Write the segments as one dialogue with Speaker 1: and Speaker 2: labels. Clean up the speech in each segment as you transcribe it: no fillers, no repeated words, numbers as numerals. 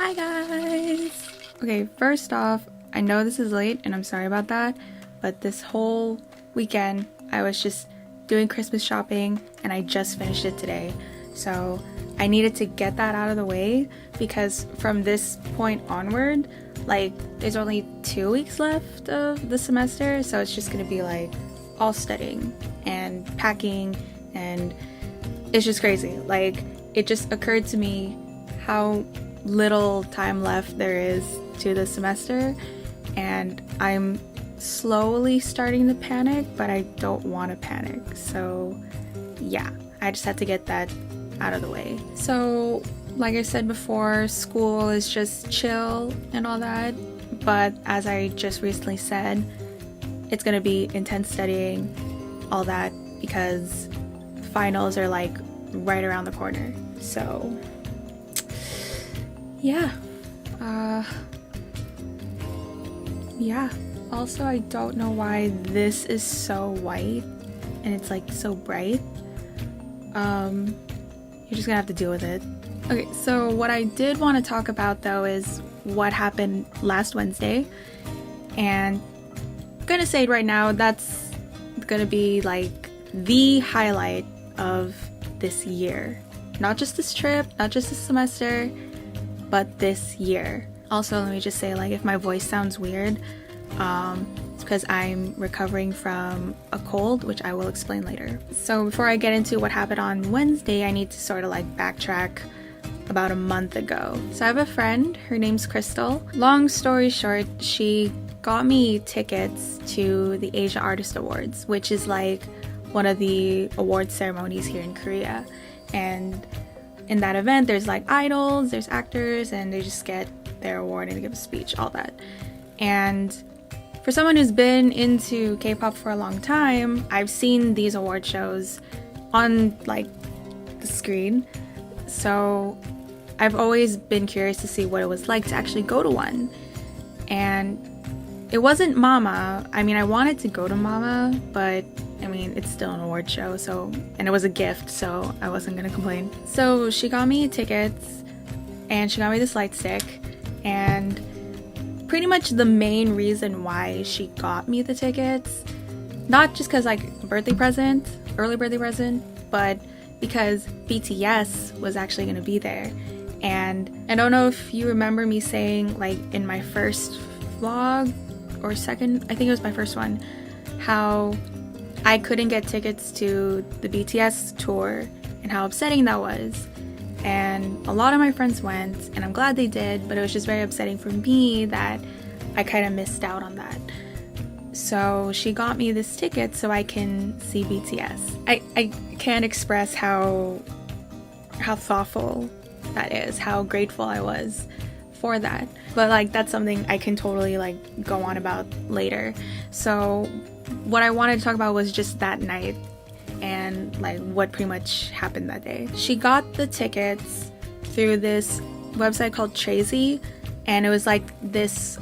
Speaker 1: Hi guys! Okay, first off, I know this is late and I'm sorry about that, but this whole weekend I was just doing Christmas shopping and I just finished it today. So I needed to get that out of the way because from this point onward, like there's only 2 weeks left of the semester, so it's just gonna be like all studying and packing, and it's just crazy. Like it just occurred to me how little time left there is to the semester, and I'm slowly starting to panic, but I don't want to panic. So yeah, I just had to get that out of the way. So like I said before, school is just chill and all that, but as I just recently said, it's gonna be intense studying, all that, because finals are like right around the corner. So yeah. Yeah. Also, I don't know why this is so white and it's like so bright. You're just gonna have to deal with it. Okay, so what I did want to talk about though is what happened last Wednesday. And I'm gonna say it right now, that's gonna be like the highlight of this year. Not just this trip, not just this semester, but this year. Also, let me just say, like, if my voice sounds weird, it's because I'm recovering from a cold, which I will explain later. So before I get into what happened on Wednesday, I need to sort of like backtrack about a month ago. So I have a friend, her name's Crystal. Long story short, she got me tickets to the Asia Artist Awards, which is like one of the award ceremonies here in Korea. And in that event, there's like idols, there's actors, and they just get their award and they give a speech, all that. And for someone who's been into K-pop for a long time, I've seen these award shows on like the screen. So I've always been curious to see what it was like to actually go to one. And it wasn't Mama. I mean, I wanted to go to Mama, but I mean, it's still an award show, so, and it was a gift, so I wasn't gonna complain. So she got me tickets, and she got me this light stick, and pretty much the main reason why she got me the tickets, not just because like birthday present, early birthday present, but because BTS was actually gonna be there. And I don't know if you remember me saying, like in my first vlog, or second, I think it was my first one, how I couldn't get tickets to the BTS tour and how upsetting that was. And a lot of my friends went, and I'm glad they did, but it was just very upsetting for me that I kind of missed out on that. So she got me this ticket so I can see BTS. I can't express how thoughtful that is, how grateful I was for that. But like that's something I can totally like go on about later. So what I wanted to talk about was just that night and like what pretty much happened that day. She got the tickets through this website called Tracy, and it was like this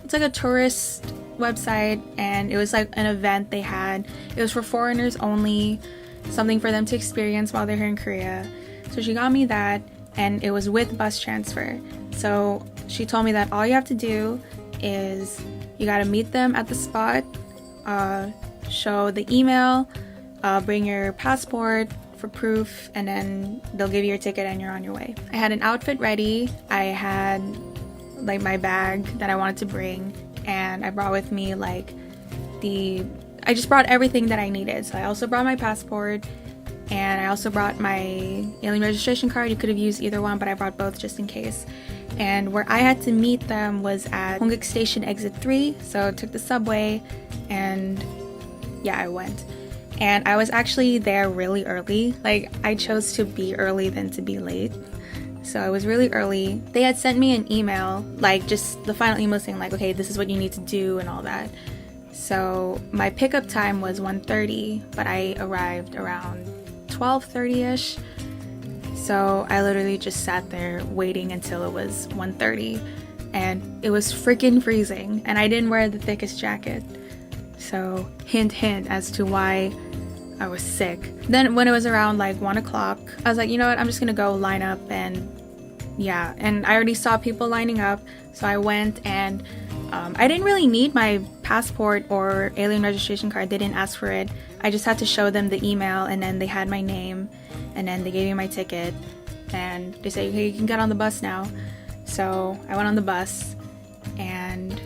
Speaker 1: it's like a tourist website, and it was like an event they had. It was for foreigners only, something for them to experience while they're here in Korea. So she got me that, and it was with bus transfer. So she told me that all you have to do is you gotta meet them at the spot, show the email, bring your passport for proof, and then they'll give you your ticket and you're on your way. I had an outfit ready. I had like my bag that I wanted to bring, and I brought with me like I just brought everything that I needed. So I also brought my passport, and I also brought my alien registration card. You could have used either one, but I brought both just in case. And where I had to meet them was at Hongik Station Exit 3, so I took the subway, and yeah, I went. And I was actually there really early. Like, I chose to be early than to be late. So I was really early. They had sent me an email, like just the final email saying like, okay, this is what you need to do and all that. So my pickup time was 1:30, but I arrived around 12:30ish. So I literally just sat there waiting until it was 1:30, and it was freaking freezing, and I didn't wear the thickest jacket. So hint as to why I was sick. Then when it was around like 1 o'clock, I was like, you know what, I'm just gonna go line up and yeah, and I already saw people lining up, so I went, and I didn't really need my passport or alien registration card. They didn't ask for it. I just had to show them the email, and then they had my name, and then they gave me my ticket, and they said, hey, you can get on the bus now. So I went on the bus, and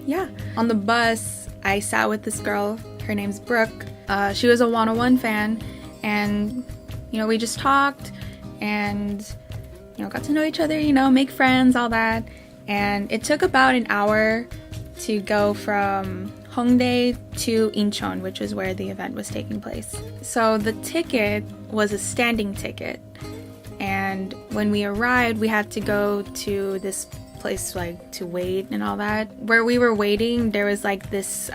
Speaker 1: yeah, on the bus I sat with this girl. Her name's Brooke. She was a 101 fan, and you know, we just talked and, you know, got to know each other, you know, make friends, all that. And it took about an hour to go from Hongdae to Incheon, which is where the event was taking place. So the ticket was a standing ticket, and when we arrived, we had to go to this place like to wait and all that. Where we were waiting, there was like this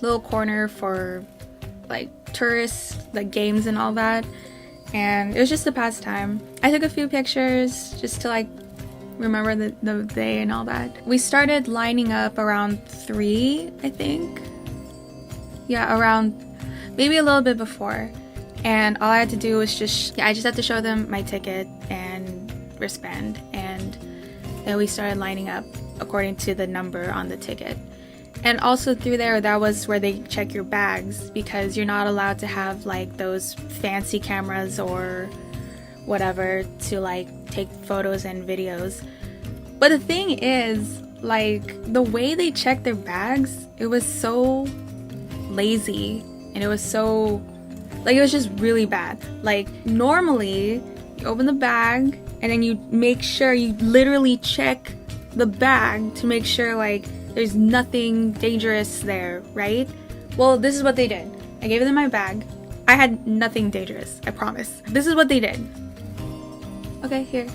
Speaker 1: little corner for like tourists, like games and all that, and it was just a pastime. I took a few pictures just to like remember the day and all that. We started lining up around 3, I think. Yeah, around maybe a little bit before. And all I had to do was I just had to show them my ticket and wristband, and then we started lining up according to the number on the ticket. And also through there, that was where they check your bags, because you're not allowed to have like those fancy cameras or whatever to like take photos and videos. But the thing is, like, the way they checked their bags, it was so lazy, and it was so, like, it was just really bad. Like, normally you open the bag and then you make sure you literally check the bag to make sure like there's nothing dangerous there, right? Well, this is what they did. I gave them my bag. I had nothing dangerous, I promise. This is what they did. Okay, here.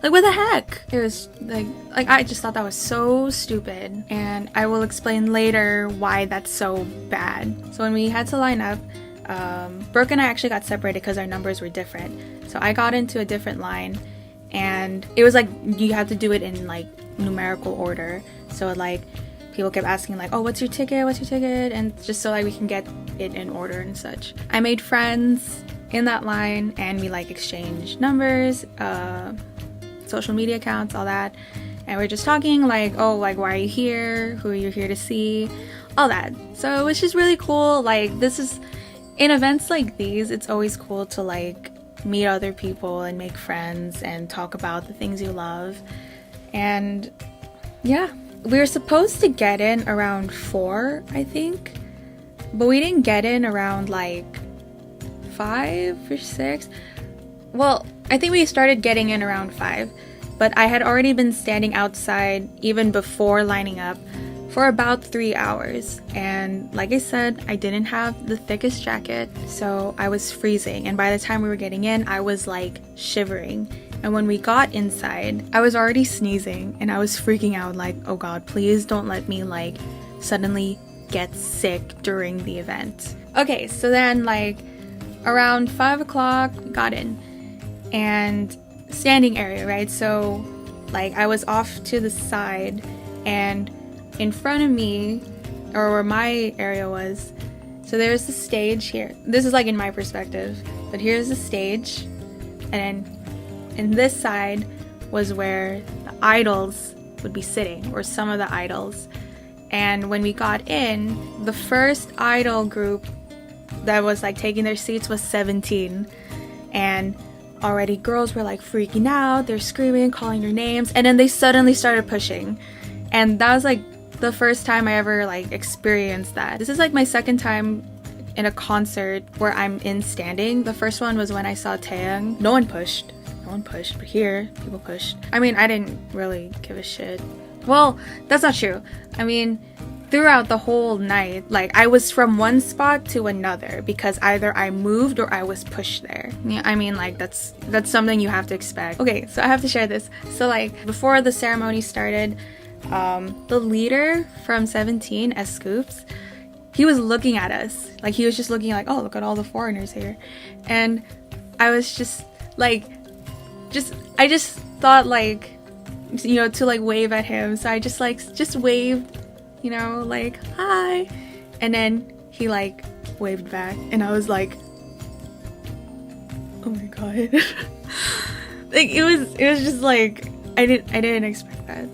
Speaker 1: Like, what the heck? It was like I just thought that was so stupid, and I will explain later why that's so bad. So when we had to line up, Brooke and I actually got separated because our numbers were different. So I got into a different line, and it was like you had to do it in like numerical order. So like people kept asking like, oh, what's your ticket? What's your ticket? And just so like we can get it in order and such. I made friends in that line, and we like exchanged numbers, social media accounts, all that, and we're just talking like, oh, like, why are you here, who are you here to see, all that. So it was just really cool. Like, this is, in events like these, it's always cool to like meet other people and make friends and talk about the things you love. And yeah, we were supposed to get in around 4, I think, but we didn't get in around like 5 or 6. Well, I think we started getting in around 5, but I had already been standing outside even before lining up for about 3 hours. And like I said, I didn't have the thickest jacket, so I was freezing. And by the time we were getting in, I was like shivering. And when we got inside, I was already sneezing, and I was freaking out like, oh god, please don't let me like suddenly get sick during the event. Okay, so then like around 5 o'clock, we got in. And standing area, right? So like I was off to the side, and in front of me, or where my area was, so there's the stage here. This is like in my perspective, but here's the stage, and then in this side was where the idols would be sitting, or some of the idols. And when we got in, the first idol group that was like taking their seats was 17, and already girls were like freaking out, they're screaming, calling their names, and then they suddenly started pushing. And that was like the first time I ever like experienced that. This is like my second time in a concert where I'm in standing. The first one was when I saw Taeyang. No one pushed, but here people pushed. I mean, I didn't really give a shit. Well, that's not true. I mean, throughout the whole night, like, I was from one spot to another because either I moved or I was pushed there. Yeah, I mean, like, that's something you have to expect. Okay, so I have to share this. So like before the ceremony started, the leader from 17, S Scoops, he was looking at us. Like, he was just looking like, oh, look at all the foreigners here. And I was just like, I just thought like, you know, to like wave at him. So I just waved, you know, like, hi. And then he like waved back, and I was like, oh my god. Like it was just like I didn't expect that.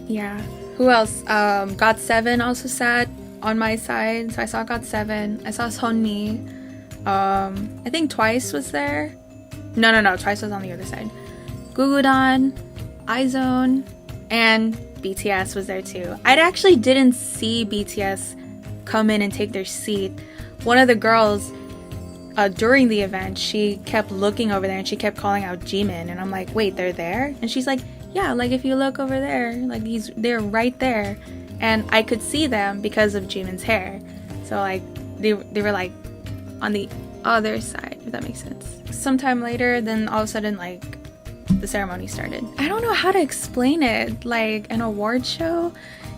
Speaker 1: Yeah. Who else? GOT7 also sat on my side, so I saw GOT7. I saw Sunmi. I think Twice was there. No, Twice was on the other side. Gugudan, IZONE, and BTS was there too. I actually didn't see BTS come in and take their seat. One of the girls during the event, she kept looking over there and she kept calling out Jimin, and I'm like, wait, they're there? And she's like, yeah, like if you look over there, like they're right there. And I could see them because of Jimin's hair. So like they were like on the other side, if that makes sense. Sometime later, then all of a sudden like the ceremony started. I don't know how to explain it. Like an award show,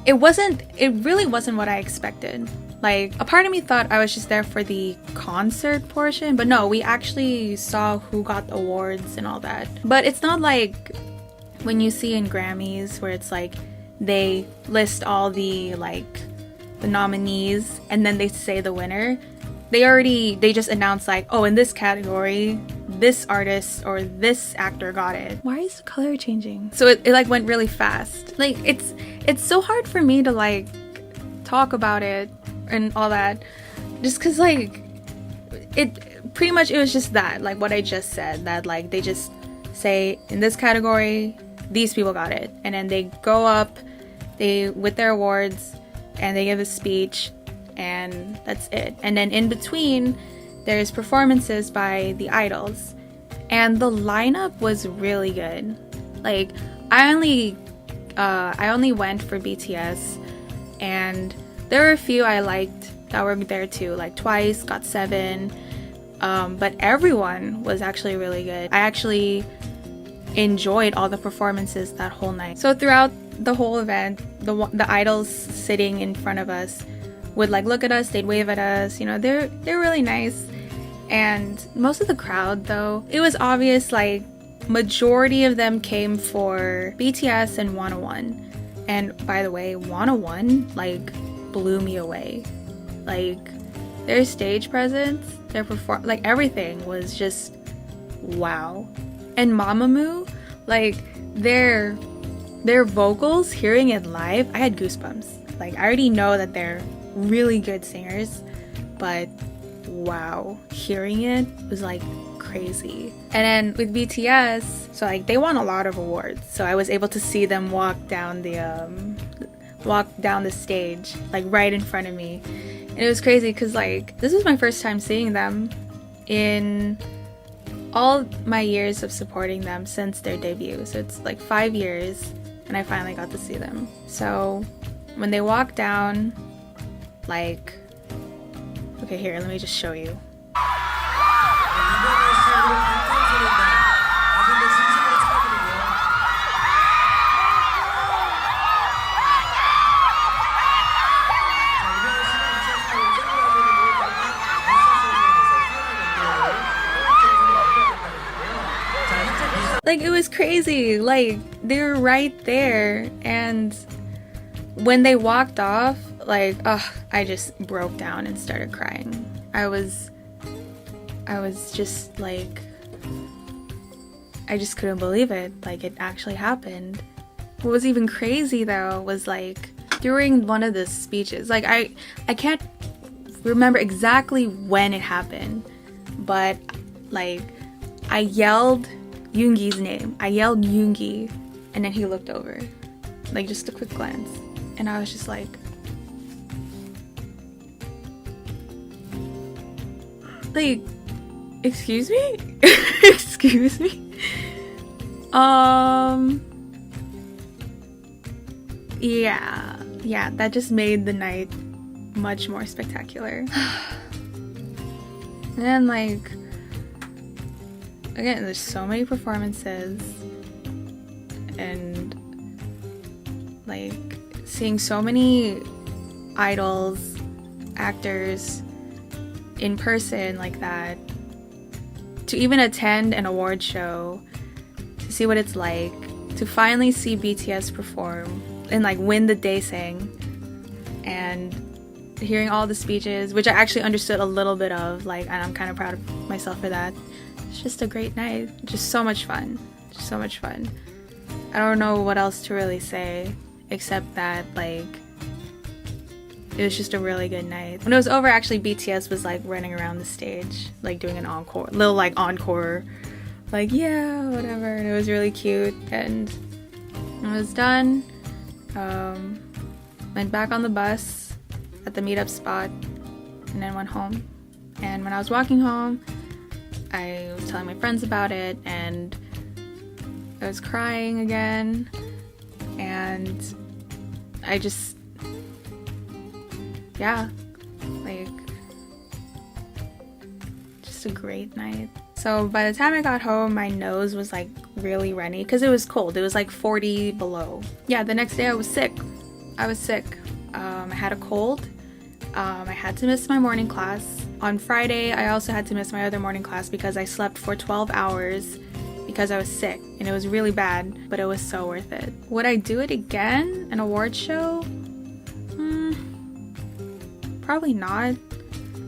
Speaker 1: it really wasn't what I expected. Like a part of me thought I was just there for the concert portion, but no, we actually saw who got the awards and all that. But it's not like when you see in Grammys where it's like they list all the like the nominees and then they say the winner. They just announced like, oh, in this category this artist or this actor got it. Why is the color changing? So it like went really fast. Like it's so hard for me to like talk about it and all that, just because like it pretty much, it was just that, like what I just said, that like they just say in this category these people got it, and then they go up with their awards and they give a speech and that's it. And then in between there's performances by the idols, and the lineup was really good. Like I only went for BTS, and there were a few I liked that were there too, like Twice, GOT7, but everyone was actually really good. I actually enjoyed all the performances that whole night. So throughout the whole event, the idols sitting in front of us would like look at us, they'd wave at us, you know, they're really nice. And most of the crowd though, it was obvious like majority of them came for BTS and 101. And by the way, 101 like blew me away. Like their stage presence, their like everything was just wow. And Mamamoo, like their vocals, hearing it live, I had goosebumps. Like I already know that they're really good singers, but wow, hearing it was like crazy. And then with BTS, so like they won a lot of awards, so I was able to see them walk down the stage like right in front of me, and it was crazy because like this was my first time seeing them in all my years of supporting them since their debut. So it's like 5 years and I finally got to see them. So when they walked down, like, okay, here, let me just show you. Like it was crazy, like they were right there, and when they walked off, like I just broke down and started crying. I was just like, I just couldn't believe it, like it actually happened. What was even crazy though was like during one of the speeches, like I can't remember exactly when it happened, but like I yelled Yoongi's name. I yelled Yoongi, and then he looked over, like just a quick glance, and I was just like, excuse me? Excuse me? Yeah, that just made the night much more spectacular. And then like, again, there's so many performances, and like seeing so many idols, actors in person like that, to even attend an award show, to see what it's like, to finally see BTS perform and like win the daesang, and hearing all the speeches, which I actually understood a little bit of, like, and I'm kind of proud of myself for that. it's just a great night. Just so much fun. Just so much fun. I don't know what else to really say except that, like, it was just a really good night. When it was over, actually, BTS was like running around the stage, like doing an encore, little like encore, like, yeah, whatever. And it was really cute. And when it was done, went back on the bus at the meetup spot and then went home. And when I was walking home, I was telling my friends about it and I was crying again. And I just, yeah, like, just a great night. So by the time I got home, my nose was like really runny because it was cold. It was like 40 below. Yeah, the next day I was sick. I had a cold. I had to miss my morning class. On Friday, I also had to miss my other morning class because I slept for 12 hours because I was sick and it was really bad, but it was so worth it. Would I do it again? An award show? Probably not.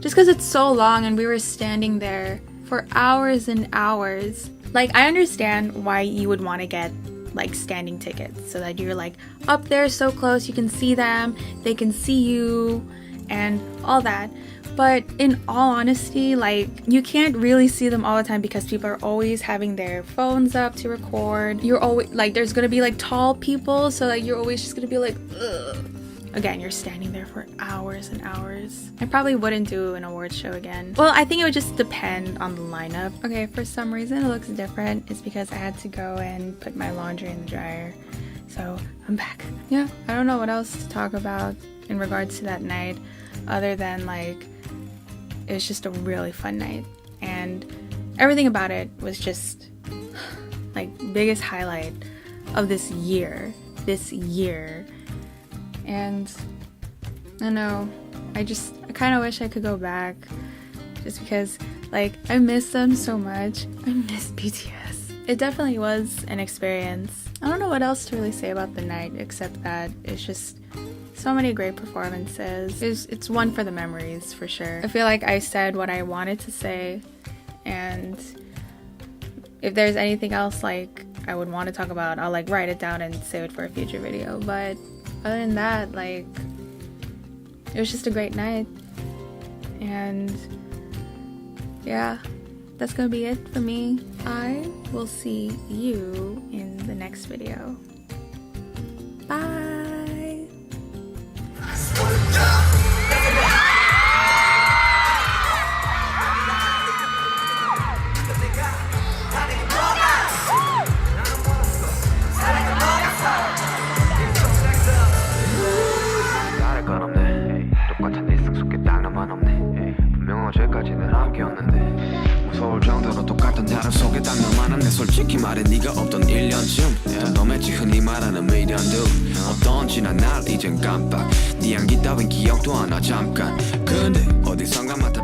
Speaker 1: Just because it's so long and we were standing there for hours and hours. Like, I understand why you would want to get like standing tickets so that you're like up there so close, you can see them, they can see you and all that. But in all honesty, like, you can't really see them all the time because people are always having their phones up to record. You're always like, there's gonna be like tall people, so like you're always just gonna be like, ugh. Again, you're standing there for hours and hours. I probably wouldn't do an award show again. Well, I think it would just depend on the lineup. Okay, for some reason it looks different. It's because I had to go and put my laundry in the dryer. So I'm back. Yeah, I don't know what else to talk about in regards to that night other than like, it was just a really fun night. And everything about it was just like biggest highlight of this year. And I know, I kind of wish I could go back just because, like, I miss them so much. I miss BTS. It definitely was an experience. I don't know what else to really say about the night except that it's just so many great performances. It's one for the memories for sure. I feel like I said what I wanted to say, and if there's anything else like I would want to talk about, I'll like write it down and save it for a future video. But other than that, like, it was just a great night. And yeah, that's gonna be it for me. I will see you in the next video. Bye!
Speaker 2: 어제까지는 함께였는데 무서울 정도로 똑같은 하루 속에 딱 너만 한데 솔직히 말해 네가 없던 1년쯤 더 넘했지 흔히 말하는 미련도 어떤 지난 날 이젠 깜빡 네 향기 따윈 기억도 안 나 잠깐 근데 어디선가 맡아